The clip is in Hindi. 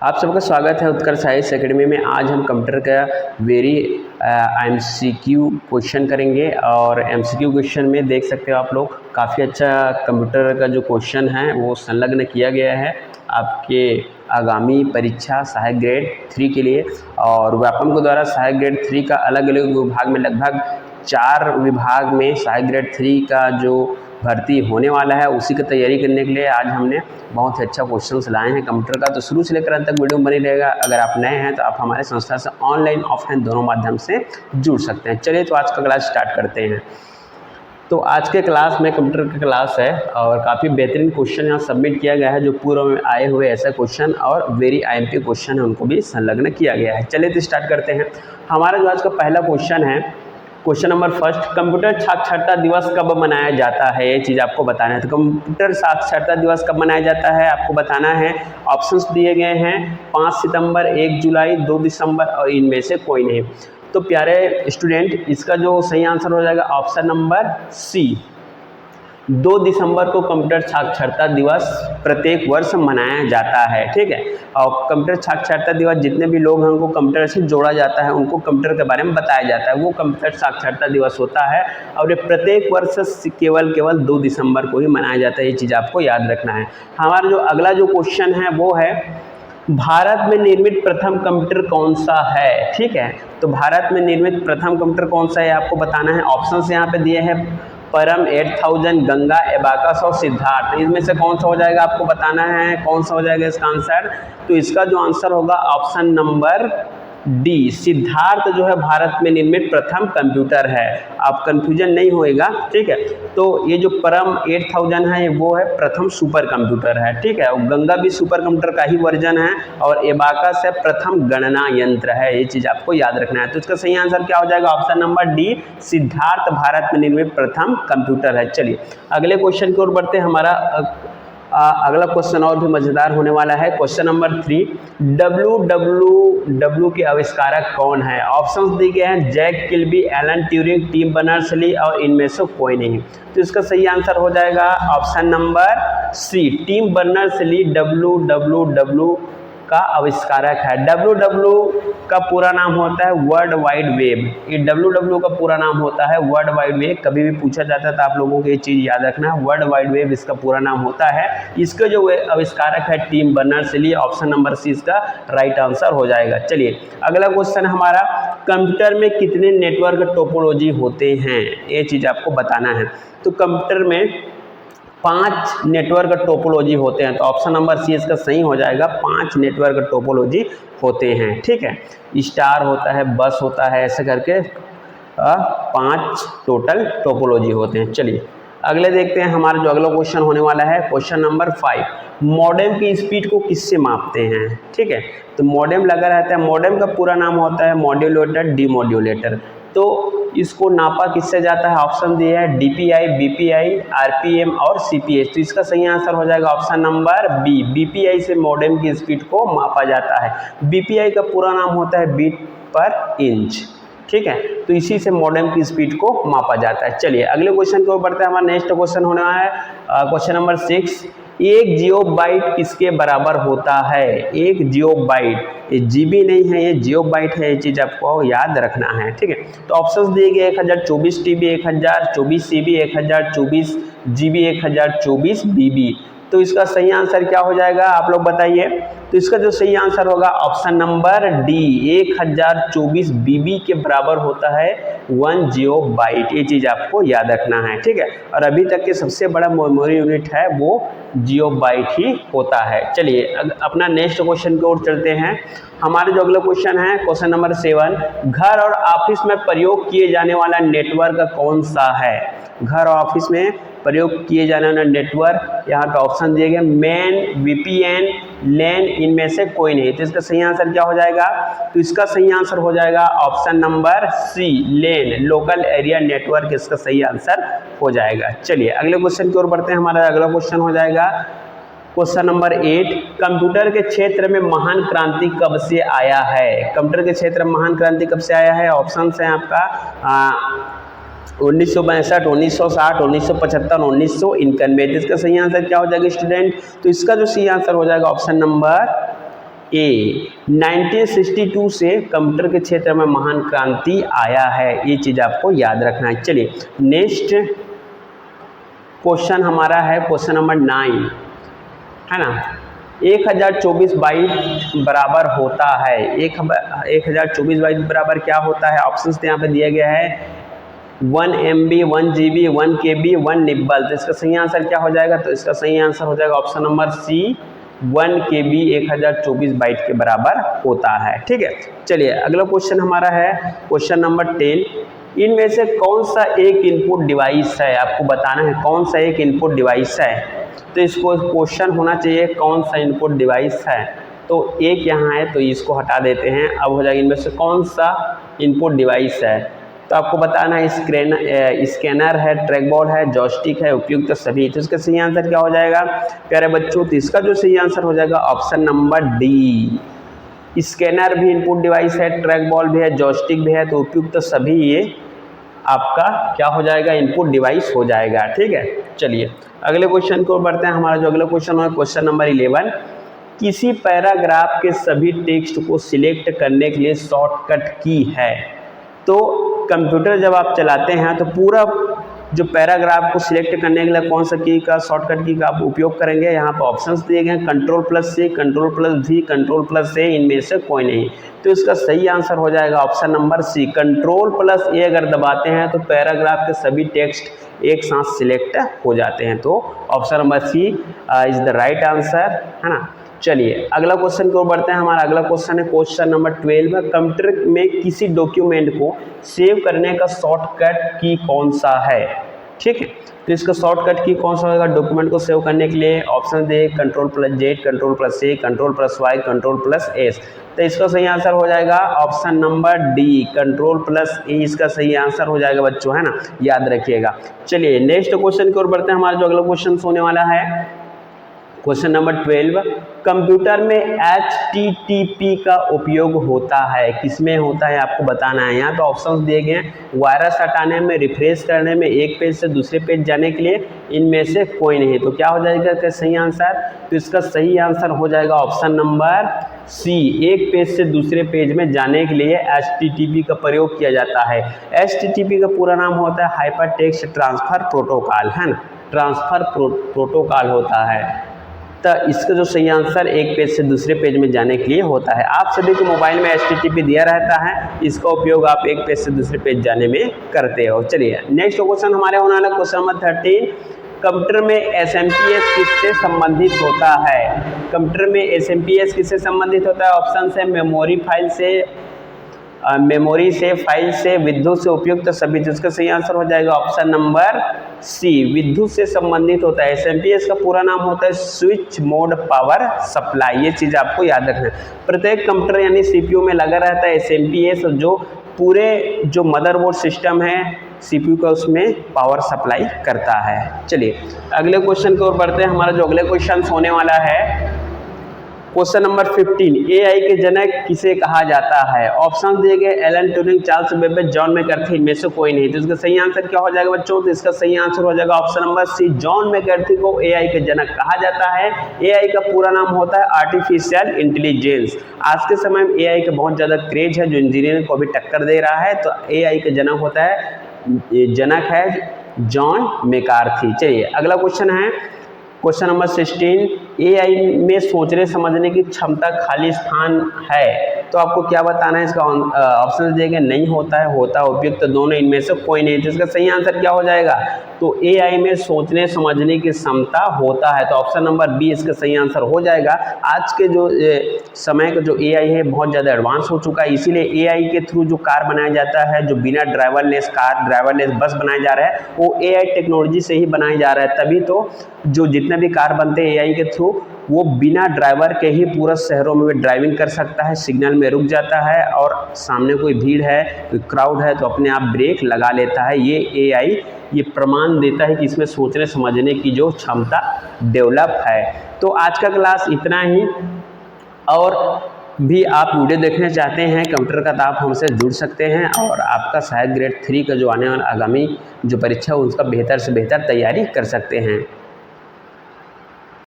आप सबका स्वागत है उत्कर्ष आईएएस एकेडमी में। आज हम कंप्यूटर का वेरी एमसीक्यू क्वेश्चन करेंगे और एमसीक्यू क्वेश्चन में देख सकते हो आप लोग काफ़ी अच्छा कंप्यूटर का जो क्वेश्चन है वो संलग्न किया गया है आपके आगामी परीक्षा सहायक ग्रेड 3 के लिए। और व्यापम के द्वारा सहायक ग्रेड 3 का अलग अलग विभाग में लगभग 4 विभाग में सहायक ग्रेड 3 का जो भर्ती होने वाला है उसी की तैयारी करने के लिए आज हमने बहुत ही अच्छा क्वेश्चंस लाए हैं कंप्यूटर का। तो शुरू से लेकर अंत तक वीडियो बनी रहेगा। अगर आप नए हैं तो आप हमारे संस्था से ऑनलाइन ऑफलाइन दोनों माध्यम से जुड़ सकते हैं। चलिए तो आज का क्लास स्टार्ट करते हैं। तो आज के क्लास में कंप्यूटर का क्लास है और काफ़ी बेहतरीन क्वेश्चन यहाँ सबमिट किया गया है जो पूर्व में आए हुए ऐसे क्वेश्चन और वेरी आईएमपी क्वेश्चन है उनको भी संलग्न किया गया है। चलिए तो स्टार्ट करते हैं। हमारा जो आज का पहला क्वेश्चन है, क्वेश्चन नंबर फर्स्ट, कंप्यूटर साक्षरता दिवस कब मनाया जाता है, ये चीज़ आपको बताना है। तो कंप्यूटर साक्षरता दिवस कब मनाया जाता है आपको बताना है। ऑप्शंस दिए गए हैं 5 सितंबर, 1 जुलाई, 2 दिसंबर और इनमें से कोई नहीं। तो प्यारे स्टूडेंट, इसका जो सही आंसर हो जाएगा ऑप्शन नंबर सी, 2 दिसंबर को कंप्यूटर साक्षरता दिवस प्रत्येक वर्ष मनाया जाता है। ठीक है, और कंप्यूटर साक्षरता दिवस जितने भी लोग हैं उनको कंप्यूटर से जोड़ा जाता है, उनको कंप्यूटर के बारे में बताया जाता है, वो कंप्यूटर साक्षरता दिवस होता है। और ये प्रत्येक वर्ष केवल 2 दिसंबर को ही मनाया जाता है, ये चीज़ आपको याद रखना है। हमारा जो अगला जो क्वेश्चन है वो है, भारत में निर्मित प्रथम कंप्यूटर कौन सा है। ठीक है, तो भारत में निर्मित प्रथम कंप्यूटर कौन सा है आपको बताना है। ऑप्शंस यहाँ पे दिए हैं, परम 8000, गंगा, एबाकस और सिद्धार्थ। इसमें से कौन सा हो जाएगा आपको बताना है, कौन सा हो जाएगा इसका आंसर। तो इसका जो आंसर होगा ऑप्शन नंबर डी, सिद्धार्थ जो है भारत में निर्मित प्रथम कंप्यूटर है। आप कंफ्यूजन नहीं होएगा। ठीक है, तो ये जो परम 8000 है वो है प्रथम सुपर कंप्यूटर है। ठीक है, और गंगा भी सुपर कंप्यूटर का ही वर्जन है और एबाकस है प्रथम गणना यंत्र है, ये चीज़ आपको याद रखना है। तो इसका सही आंसर क्या हो जाएगा option number D, Siddharth Bharat में निर्मित प्रथम कंप्यूटर है। चलिए अगले क्वेश्चन की ओर बढ़ते हैं। हमारा अगला क्वेश्चन और भी मज़ेदार होने वाला है। क्वेश्चन नंबर 3, WWW के आविष्कारक कौन है। ऑप्शंस दिए गए हैं, Jack Kilby, Alan Turing, Tim Berners Lee और इनमें से कोई नहीं। तो इसका सही आंसर हो जाएगा option number C, Tim Berners Lee WWW का आविष्कारक है। WWW का पूरा नाम होता है वर्ल्ड वाइड वेब। ये WWW का पूरा नाम होता है वर्ल्ड वाइड वेब। कभी भी पूछा जाता है तो आप लोगों को ये चीज़ याद रखना है, वर्ल्ड वाइड वेब इसका पूरा नाम होता है। इसका जो आविष्कारक है Tim Berners Lee, option number C इसका राइट आंसर हो जाएगा। चलिए अगला क्वेश्चन हमारा, कंप्यूटर में कितने नेटवर्क टोपोलॉजी होते हैं, ये चीज़ आपको बताना है। तो कंप्यूटर में 5 नेटवर्क टोपोलॉजी होते हैं। तो ऑप्शन नंबर सी इसका सही हो जाएगा, 5 नेटवर्क टोपोलॉजी होते हैं। ठीक है, स्टार होता है, बस होता है, ऐसे करके 5 टोटल टोपोलॉजी होते हैं। चलिए अगले देखते हैं। हमारा जो अगला क्वेश्चन होने वाला है क्वेश्चन नंबर 5, मॉडेम की स्पीड को किससे मापते हैं। ठीक है, तो मॉडेम लगा रहता है, मॉडेम का पूरा नाम होता है मॉड्यूलेटर, डीमॉड्यूलेटर। तो इसको नापा किससे जाता है, ऑप्शन दिए है DPI, BPI, RPM और CPH। तो इसका सही आंसर हो जाएगा ऑप्शन नंबर बी, BPI से मॉडेम की स्पीड को मापा जाता है। BPI का पूरा नाम होता है बीट पर इंच। ठीक है, तो इसी से मॉडेम की स्पीड को मापा जाता है। चलिए अगले क्वेश्चन की ओर बढ़ते हैं। हमारा नेक्स्ट क्वेश्चन होने वाला है क्वेश्चन नंबर 6, 1 जियोबाइट किसके बराबर होता है। 1 जियोबाइट, ये GB नहीं है, ये जियोबाइट है, ये चीज़ आपको याद रखना है। ठीक है, तो ऑप्शंस दिए गए 1024 TB, 1024 CB, 1024 GB, 1024 BB। तो इसका सही आंसर क्या हो जाएगा आप लोग बताइए। तो इसका जो सही आंसर होगा ऑप्शन नंबर डी, 1024 BB के बराबर होता है 1 जियोबाइट, ये चीज़ आपको याद रखना है। ठीक है, और अभी तक के सबसे बड़ा मेमोरी यूनिट है वो जियोबाइट ही होता है। चलिए अपना नेक्स्ट क्वेश्चन की ओर चलते हैं। हमारे जो अगला क्वेश्चन है क्वेश्चन नंबर 7, घर और ऑफिस में प्रयोग किए जाने वाला नेटवर्क कौन सा है। घर और ऑफिस में प्रयोग किए जाने वाला नेटवर्क, यहाँ पे ऑप्शन दिए गए मैन, VPN, लैन, इनमें से कोई नहीं। तो इसका सही आंसर क्या हो जाएगा। तो इसका सही आंसर हो जाएगा ऑप्शन नंबर सी, लैन, लोकल एरिया नेटवर्क, इसका सही आंसर हो जाएगा। चलिए अगले क्वेश्चन की ओर बढ़ते हैं। हमारा अगला क्वेश्चन हो जाएगा क्वेश्चन नंबर 8, कंप्यूटर के क्षेत्र में महान क्रांति कब से आया है। कंप्यूटर के क्षेत्र में महान क्रांति कब से आया है। ऑप्शन है आपका 1962, 1960, 1975, 1991। इसका सही आंसर क्या हो जाएगा स्टूडेंट। तो इसका जो सही आंसर हो जाएगा ऑप्शन नंबर ए 1962 से कंप्यूटर के क्षेत्र में महान क्रांति आया है, ये चीज़ आपको याद रखना है। चलिए नेक्स्ट क्वेश्चन हमारा है क्वेश्चन नंबर 9, है ना। 1024 बाइट बराबर होता है, 1024 बाइट बराबर क्या होता है? ऑप्शंस यहाँ पे दिया गया है 1 MB, 1 GB, 1 KB, 1 निब्बल। तो इसका सही आंसर क्या हो जाएगा? तो इसका सही आंसर हो जाएगा option number C 1 KB 1024 byte के बराबर होता है। ठीक है, चलिए अगला क्वेश्चन हमारा है क्वेश्चन नंबर 10। इनमें से कौन सा एक इनपुट डिवाइस है? आपको बताना है कौन सा एक इनपुट डिवाइस है। तो इसको क्वेश्चन होना चाहिए कौन सा इनपुट डिवाइस है। तो एक यहाँ है तो इसको हटा देते हैं। अब हो जाएगा इनमें से कौन सा इनपुट डिवाइस है। तो आपको बताना है स्कैनर है, ट्रैकबॉल है, जॉयस्टिक है, उपयुक्त तो सभी। तो इसका सही आंसर क्या हो जाएगा प्यारे बच्चों? तो इसका जो सही आंसर हो जाएगा ऑप्शन नंबर डी। स्कैनर भी इनपुट डिवाइस है, ट्रैक बॉल भी है, जॉयस्टिक भी है, तो उपयुक्त सभी ये आपका क्या हो जाएगा? इनपुट डिवाइस हो जाएगा। ठीक है, चलिए अगले क्वेश्चन को बढ़ते हैं। हमारा जो अगला क्वेश्चन है क्वेश्चन नंबर 11। किसी पैराग्राफ के सभी टेक्स्ट को सिलेक्ट करने के लिए शॉर्टकट की है। तो कंप्यूटर जब आप चलाते हैं तो पूरा जो पैराग्राफ को सिलेक्ट करने के लिए कौन सा की का शॉर्टकट की का आप उपयोग करेंगे? यहाँ पर ऑप्शंस दिए गए हैं Ctrl+C, Ctrl+V, Ctrl+A, इनमें से कोई नहीं। तो इसका सही आंसर हो जाएगा ऑप्शन नंबर सी। Ctrl+A अगर दबाते हैं तो पैराग्राफ के सभी टेक्स्ट एक साथ सिलेक्ट हो जाते हैं। तो option number C is the right answer, है ना। चलिए अगला क्वेश्चन की ओर बढ़ते हैं। हमारा अगला क्वेश्चन है क्वेश्चन नंबर 12। कंप्यूटर में किसी डॉक्यूमेंट को सेव करने का शॉर्टकट की कौन सा है? ठीक है, तो इसका शॉर्टकट की कौन सा होगा डॉक्यूमेंट को सेव करने के लिए? ऑप्शन दे Ctrl+Z, Ctrl+A, Ctrl+Y, Ctrl+S। तो इसका सही आंसर हो जाएगा ऑप्शन नंबर डी Ctrl+A, इसका सही आंसर हो जाएगा बच्चों, है ना, याद रखिएगा। चलिए नेक्स्ट क्वेश्चन की ओर बढ़ते हैं। हमारा जो अगला क्वेश्चन होने वाला है क्वेश्चन नंबर 12। कंप्यूटर में HTTP का उपयोग होता है, किसमें होता है आपको बताना है। यहाँ पे ऑप्शंस दिए गए हैं वायरस हटाने में, रिफ्रेश करने में, एक पेज से दूसरे पेज जाने के लिए, इनमें से कोई नहीं। तो क्या हो जाएगा इसका सही आंसर? तो इसका सही आंसर हो जाएगा ऑप्शन नंबर सी, एक पेज से दूसरे पेज में जाने के लिए HTTP का प्रयोग किया जाता है। HTTP का पूरा नाम होता है हाइपर टेक्स्ट ट्रांसफर प्रोटोकॉल, है ना, ट्रांसफर प्रोटोकॉल होता है। तो इसका जो सही आंसर एक पेज से दूसरे पेज में जाने के लिए होता है। आप सभी के मोबाइल में HTTP दिया रहता है, इसका उपयोग आप एक पेज से दूसरे पेज जाने में करते हो। चलिए नेक्स्ट क्वेश्चन हमारे होने वाला क्वेश्चन नंबर 13। कंप्यूटर में SMPS किससे संबंधित होता है? कंप्यूटर में SMPS किससे संबंधित होता है? ऑप्शन है मेमोरी से, फाइल से, विद्युत से, उपयुक्त सभी। जिसका सही आंसर हो जाएगा ऑप्शन नंबर सी, विद्युत से संबंधित होता है। SMPS का पूरा नाम होता है स्विच मोड पावर सप्लाई, ये चीज़ आपको याद रखना है। प्रत्येक कंप्यूटर यानी CPU में लगा रहता है SMPS, जो पूरे जो मदरबोर्ड सिस्टम है CPU का उसमें पावर सप्लाई करता है। चलिए अगले क्वेश्चन की ओर बढ़ते हैं। हमारा जो अगले क्वेश्चन होने वाला है क्वेश्चन नंबर 15। AI के जनक किसे कहा जाता है? ऑप्शन दिए गए Alan Turing, Charles Babbage, John मैकर्थी, इनमें से कोई नहीं। तो इसका सही आंसर क्या हो जाएगा बच्चों? तो इसका सही आंसर हो जाएगा option number C, John McCarthy को AI के जनक कहा जाता है। AI का पूरा नाम होता है आर्टिफिशियल इंटेलिजेंस। आज के समय में AI का बहुत ज़्यादा क्रेज है, जो इंजीनियरिंग को भी टक्कर दे रहा है। तो AI का जनक है जॉन मैकर्थी। चलिए अगला क्वेश्चन है क्वेश्चन नंबर 16। AI में सोचने समझने की क्षमता खाली स्थान है। तो आपको क्या बताना है? इसका ऑप्शन दिए गए नहीं होता है, होता है, उपयुक्त तो दोनों, इनमें से कोई नहीं। तो इसका सही आंसर क्या हो जाएगा? तो AI में सोचने समझने की क्षमता होता है। तो ऑप्शन नंबर बी इसका सही आंसर हो जाएगा। आज के जो समय का जो AI है बहुत ज़्यादा एडवांस हो चुका है, इसीलिए AI के थ्रू जो कार बनाया जाता है, जो बिना ड्राइवरलेस कार, ड्राइवरलेस बस बनाया जा रहा है, वो AI टेक्नोलॉजी से ही बनाया जा रहा है। तभी तो जो जितने भी कार बनते हैं AI के थ्रू, वो बिना ड्राइवर के ही पूरा शहरों में ड्राइविंग कर सकता है, सिग्नल में रुक जाता है और सामने कोई भीड़ है, कोई क्राउड है तो अपने आप ब्रेक लगा लेता है। ये AI ये प्रमाण देता है कि इसमें सोचने समझने की जो क्षमता डेवलप है। तो आज का क्लास इतना ही, और भी आप वीडियो देखना चाहते हैं कंप्यूटर का तो आप हमसे जुड़ सकते हैं और आपका सहायक ग्रेड 3 का जो आने वाला आगामी जो परीक्षा है उसका बेहतर से बेहतर तैयारी कर सकते हैं।